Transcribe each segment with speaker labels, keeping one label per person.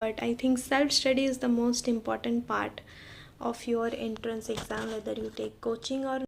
Speaker 1: But I think self study is the most important part of your entrance exam, whether you take coaching or.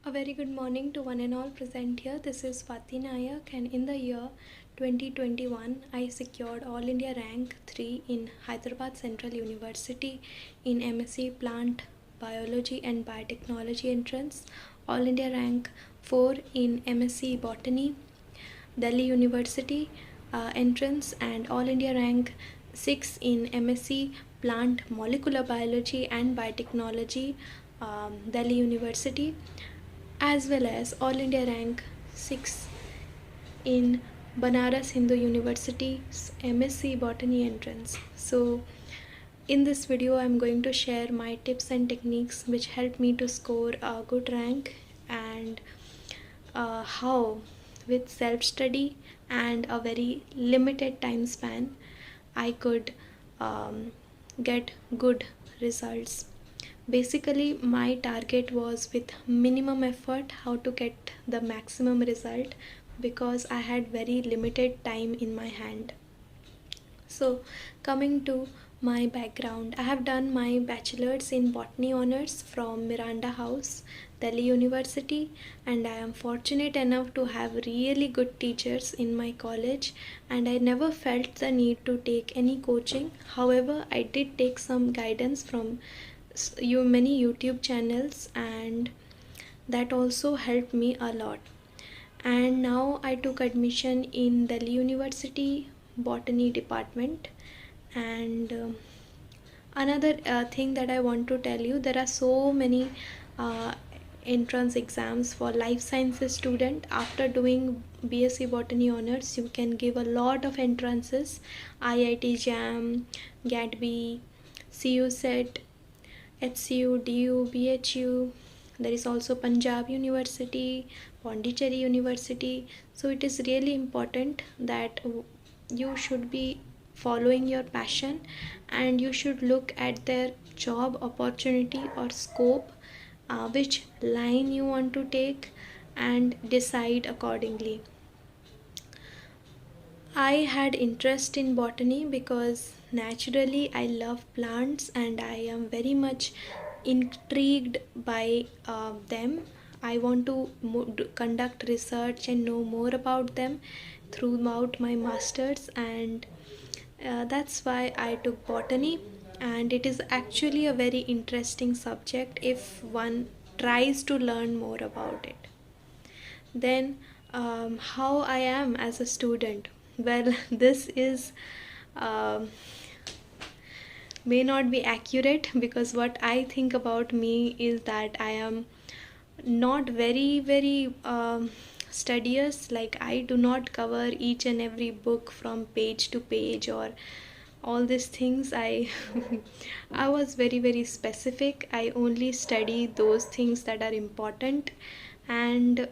Speaker 1: A very good morning to one and all present here. This is Swati Nayak, and in the year 2021, I secured All India Rank 3 in Hyderabad Central University in MSc Plant Biology and Biotechnology entrance, All India Rank 4 in MSc Botany, Delhi University entrance, and All India Rank 6 in MSc Plant Molecular Biology and Biotechnology, Delhi University, as well as All India Rank 6 in Banaras Hindu University's MSc Botany entrance. So, in this video, I'm going to share my tips and techniques which helped me to score a good rank, and how, with self study and a very limited time span, I could get good results. Basically, my target was with minimum effort how to get the maximum result, because I had very limited time in my hand. So, coming to my background, I have done my bachelor's in botany honors from Miranda House, Delhi University, and I am fortunate enough to have really good teachers in my college, and I never felt the need to take any coaching. However, I did take some guidance from many YouTube channels, and that also helped me a lot. And now I took admission in Delhi University botany department. And another thing that I want to tell you, there are so many uh, entrance exams for life sciences student. After doing BSc botany honors, you can give a lot of entrances: IIT JAM, GATB, CUSET, HCU, DU, BHU. There is also Punjab University, Pondicherry University. So it is really important that you should be following your passion, and you should look at their job opportunity or scope, which line you want to take, and decide accordingly. I had interest in botany because naturally I love plants and I am very much intrigued by them. I want to conduct research and know more about them throughout my masters, and that's why I took botany. And it is actually a very interesting subject if one tries to learn more about it. Then, how I am as a student? Well, this is um, may not be accurate, because what I think about me is that I am not very studious. Like, I do not cover each and every book from page to page or all these things. I I was very specific. I only study those things that are important. And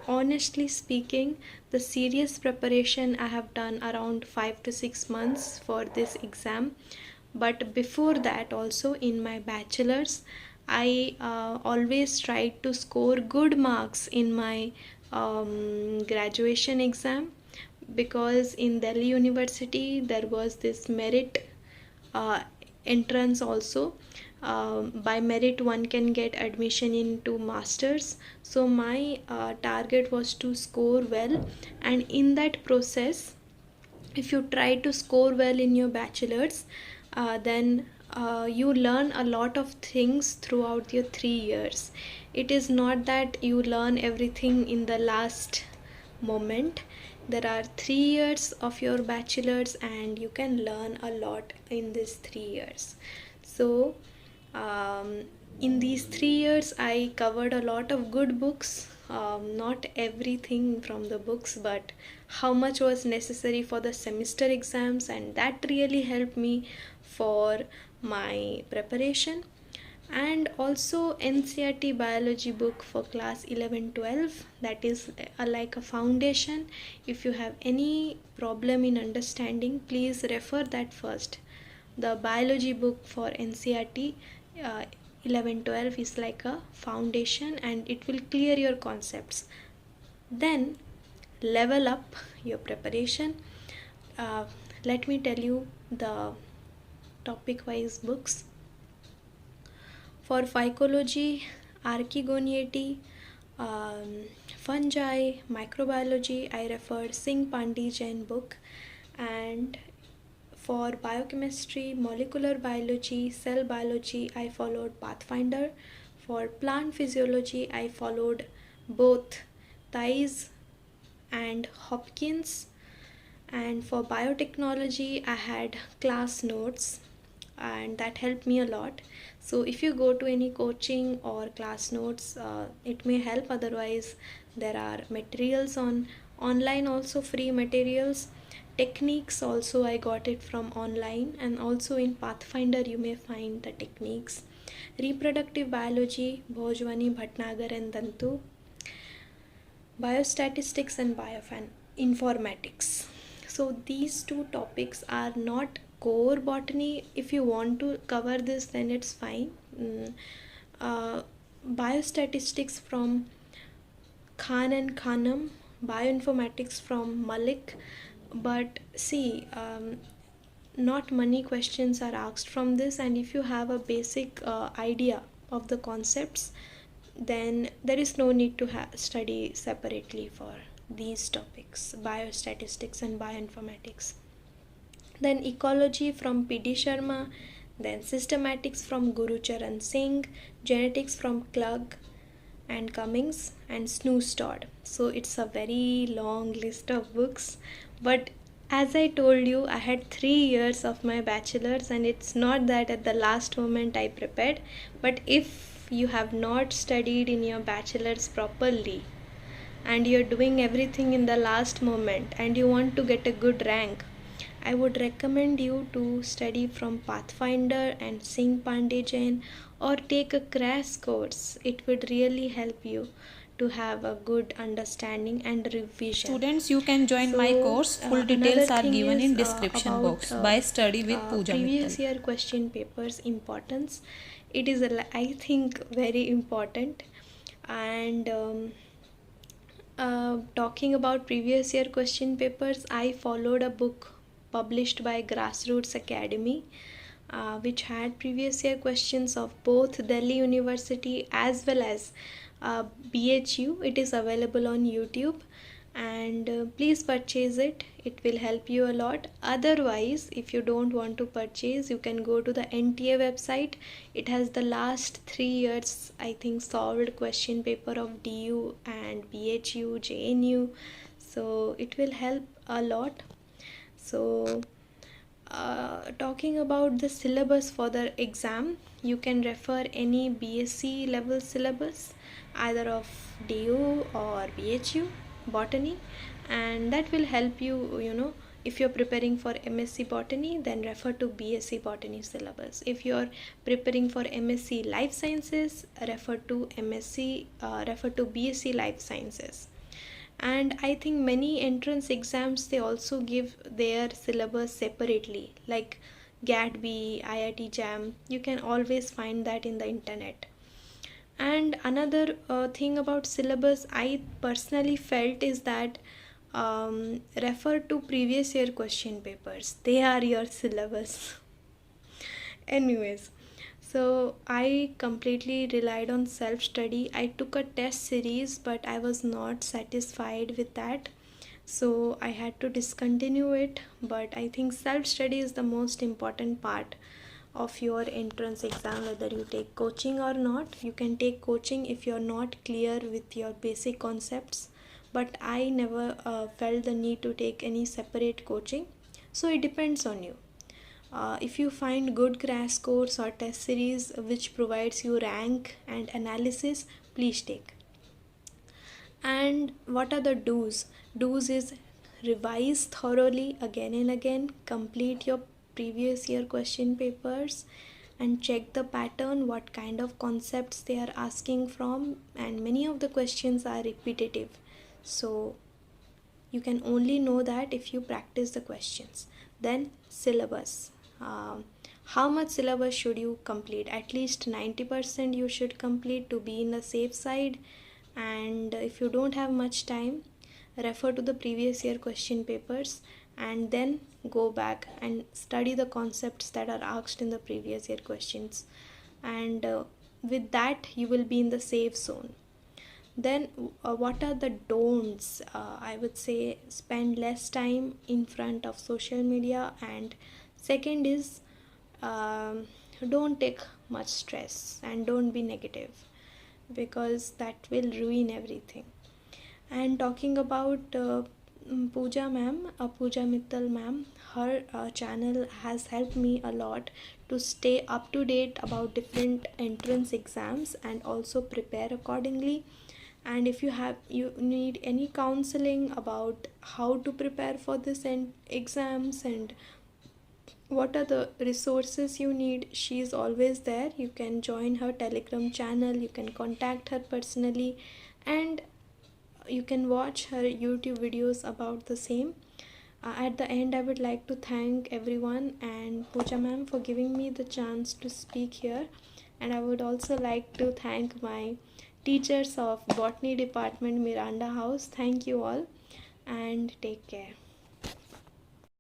Speaker 1: honestly speaking, the serious preparation I have done around 5 to 6 months for this exam. But before that, also in my bachelor's, I always tried to score good marks in my graduation exam, because in Delhi University there was this merit uh, entrance also. By merit, one can get admission into masters. So my target was to score well, and in that process, if you try to score well in your bachelor's, then you learn a lot of things throughout your 3 years. It is not that you learn everything in the last moment. There are 3 years of your bachelor's, and you can learn a lot in these 3 years. So, um, in these 3 years, I covered a lot of good books. Not everything from the books, but how much was necessary for the semester exams, and that really helped me for my preparation. And also NCERT biology book for class 11 12, that is like a foundation. If you have any problem in understanding, please refer that first. the biology book for NCERT 11-12 is like a foundation, and it will clear your concepts. Then level up your preparation. Let me tell you the topic wise books. For phycology, Archegoniati, fungi, microbiology, I referred Singh Pandey Jain book. And for biochemistry, molecular biology, cell biology, I followed Pathfinder. For plant physiology, I followed both Theis and Hopkins. And for biotechnology, I had class notes, and that helped me a lot. So if you go to any coaching or class notes, it may help. Otherwise, there are materials on online, also free materials. Techniques also I got it from online, and also in Pathfinder you may find the techniques. Reproductive biology, Bhojwani, Bhatnagar and Dantu. Biostatistics and bioinformatics. So these two topics are not core botany. If you want to cover this, then it's fine. Biostatistics from Khan and Khanam, bioinformatics from Malik. But see, not many questions are asked from this, and if you have a basic idea of the concepts, then there is no need to study separately for these topics, biostatistics and bioinformatics. Then ecology from P.D. Sharma, then systematics from Guru Charan Singh, genetics from Klug and Cummings, and Snooze Todd. So it's a very long list of books, but as I told you, I had 3 years of my bachelor's, and it's not that at the last moment I prepared. But if you have not studied in your bachelor's properly, and you're doing everything in the last moment, and you want to get a good rank, I would recommend you to study from Pathfinder and Singh Pandey Jain, or take a crash course. It would really help you to have a good understanding and revision.
Speaker 2: Students, you can join my course. Full details are given in description box by Study with Pooja
Speaker 1: previous
Speaker 2: Mittal.
Speaker 1: year question papers importance. It is I think very important. And talking about previous year question papers, I followed a book published by Grassroots Academy, which had previous year questions of both Delhi University as well as BHU. It is available on YouTube, and please purchase it. It will help you a lot. Otherwise, if you don't want to purchase, you can go to the NTA website. It has the last 3 years, I think, solved question paper of DU and BHU, JNU. So it will help a lot. So talking about the syllabus for the exam, you can refer any BSc level syllabus, either of DU or BHU botany, and that will help you. If you're preparing for MSc botany, then refer to BSc botany syllabus. If you're preparing for MSc life sciences, refer to BSc life sciences. And I think many entrance exams, they also give their syllabus separately, like GAT-B, IIT JAM. You can always find that in the internet. And another thing about syllabus I personally felt is that refer to previous year question papers. They are your syllabus. Anyways, so I completely relied on self study. I took a test series, but I was not satisfied with that, so I had to discontinue it. But I think self study is the most important part of your entrance exam, whether you take coaching or not. You can take coaching if you're not clear with your basic concepts, but I never felt the need to take any separate coaching. So it depends on you. If you find good crash course or test series which provides you rank and analysis, please take. And what are the do's? Do's is revise thoroughly again and again, complete your previous year question papers, and check the pattern, what kind of concepts they are asking from, and many of the questions are repetitive. So you can only know that if you practice the questions. Then syllabus. how much syllabus should you complete? At least 90% you should complete to be in the safe side. And if you don't have much time, refer to the previous year question papers and then go back and study the concepts that are asked in the previous year questions, and with that you will be in the safe zone. Then what are the don'ts? I would say spend less time in front of social media, and second is um, don't take much stress and don't be negative, because that will ruin everything. And talking about Pooja ma'am, Pooja Mittal ma'am, her channel has helped me a lot to stay up to date about different entrance exams and also prepare accordingly. And if you need any counseling about how to prepare for this exams and what are the resources you need, she is always there. You can join her Telegram channel, you can contact her personally, and you can watch her YouTube videos about the same. At the end, I would like to thank everyone and Pooja ma'am for giving me the chance to speak here. And I would also like to thank my teachers of Botany Department, Miranda House. Thank you all and take care.